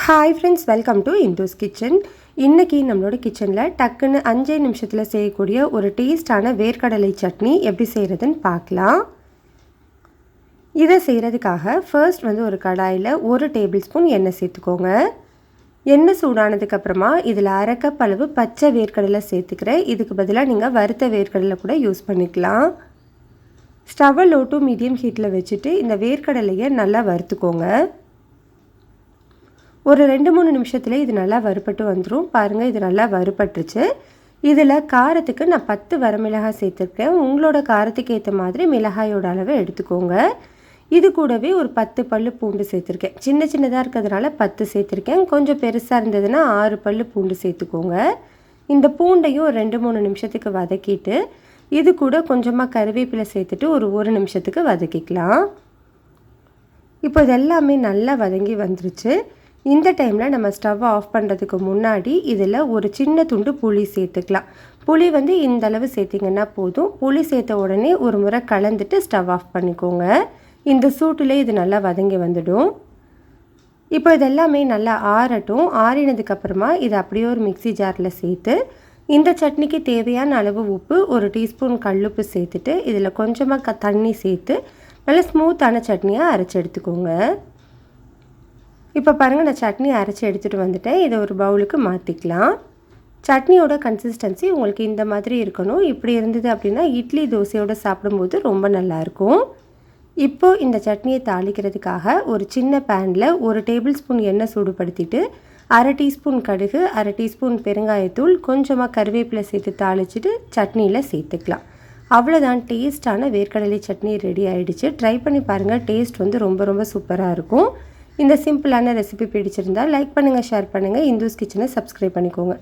Hi friends, welcome to Indhu's kitchen. இன்றைக்கி நம்மளோட கிச்சனில் டக்குன்னு 5 நிமிஷத்தில் செய்யக்கூடிய ஒரு டேஸ்டான வேர்க்கடலை சட்னி எப்படி செய்கிறதுன்னு பார்க்கலாம். இதை செய்கிறதுக்காக ஃபர்ஸ்ட் ஒரு கடாயில் 1 டேபிள் ஸ்பூன் எண்ணெய் சேர்த்துக்கோங்க. எண்ணெய் சூடானதுக்கப்புறமா இதில் 1/2 கப் அளவு பச்சை வேர்க்கடலை சேர்த்துக்கிறேன். இதுக்கு பதிலாக நீங்கள் வறுத்த வேர்க்கடலை கூட யூஸ் பண்ணிக்கலாம். ஸ்டவ்வை லோ டு மீடியம் ஹீட்டில் வச்சுட்டு இந்த வேர்க்கடலையை நல்லா வறுத்துக்கோங்க. ஒரு 2-3 நிமிஷத்தில் இது நல்லா வறுபட்டு வந்துடும். பாருங்கள், இது நல்லா வறுபட்டுருச்சு. இதில் காரத்துக்கு நான் 10 வரமிளகாய் சேர்த்துருக்கேன். உங்களோட காரத்துக்கு ஏற்ற மாதிரி மிளகாயோட அளவை எடுத்துக்கோங்க. இது கூடவே ஒரு 10 பல்லு பூண்டு சேர்த்துருக்கேன். சின்னதாக இருக்கிறதுனால 10 சேர்த்துருக்கேன். கொஞ்சம் பெருசாக இருந்ததுன்னா 6 பல்லு பூண்டு சேர்த்துக்கோங்க. இந்த பூண்டையும் ஒரு 2-3 நிமிஷத்துக்கு வதக்கிட்டு இது கூட கொஞ்சமாக கருவேப்பிலை சேர்த்துட்டு ஒரு நிமிஷத்துக்கு வதக்கிக்கலாம். இப்போ இதெல்லாமே நல்லா வதங்கி வந்துருச்சு. இந்த டைமில் நம்ம ஸ்டவ் ஆஃப் பண்ணுறதுக்கு முன்னாடி இதில் ஒரு சின்ன துண்டு புளி சேர்த்துக்கலாம். புளி இந்த அளவு சேர்த்திங்கன்னா போதும். புளி சேர்த்த உடனே ஒரு முறை கலந்துட்டு ஸ்டவ் ஆஃப் பண்ணிக்கோங்க. இந்த சூட்டில் இது நல்லா வதங்கி வந்துடும். இப்போ இதெல்லாமே நல்லா ஆறட்டும். ஆறினதுக்கப்புறமா இது அப்படியே ஒரு மிக்ஸி ஜாரில் சேர்த்து இந்த சட்னிக்கு தேவையான அளவு உப்பு, 1 டீஸ்பூன் கல்லுப்பு சேர்த்துட்டு இதில் கொஞ்சமாக தண்ணி சேர்த்து நல்லா ஸ்மூத்தான சட்னியாக அரைச்சி எடுத்துக்கோங்க. இப்போ பாருங்கள், நான் சட்னி அரைச்சி எடுத்துகிட்டு வந்துட்டேன். இதை ஒரு பவுலுக்கு மாற்றிக்கலாம். சட்னியோட கன்சிஸ்டன்சி உங்களுக்கு இந்த மாதிரி இருக்கணும். இப்படி இருந்தது அப்படின்னா இட்லி தோசையோடு சாப்பிடும்போது ரொம்ப நல்லாயிருக்கும். இப்போது இந்த சட்னியை தாளிக்கிறதுக்காக ஒரு சின்ன பேனில் 1 டேபிள் ஸ்பூன் எண்ணெய் சூடுபடுத்திட்டு 1/2 டீஸ்பூன் கடுகு, 1/2 டீஸ்பூன் பெருங்காயத்தூள், கொஞ்சமாக கருவேப்பிலை சேர்த்து தாளிச்சிட்டு சட்னியில் சேர்த்துக்கலாம். அவ்வளோதான், டேஸ்டான வேர்க்கடலை சட்னி ரெடி ஆகிடுச்சு. ட்ரை பண்ணி பாருங்கள். டேஸ்ட் ரொம்ப சூப்பராக இருக்கும். இந்த சிம்பிளான ரெசிபி பிடிச்சிருந்தால் லைக் பண்ணுங்கள், ஷேர் பண்ணுங்கள். இந்துஸ் கிச்சனை சப்ஸ்கிரைப் பண்ணிக்கோங்க.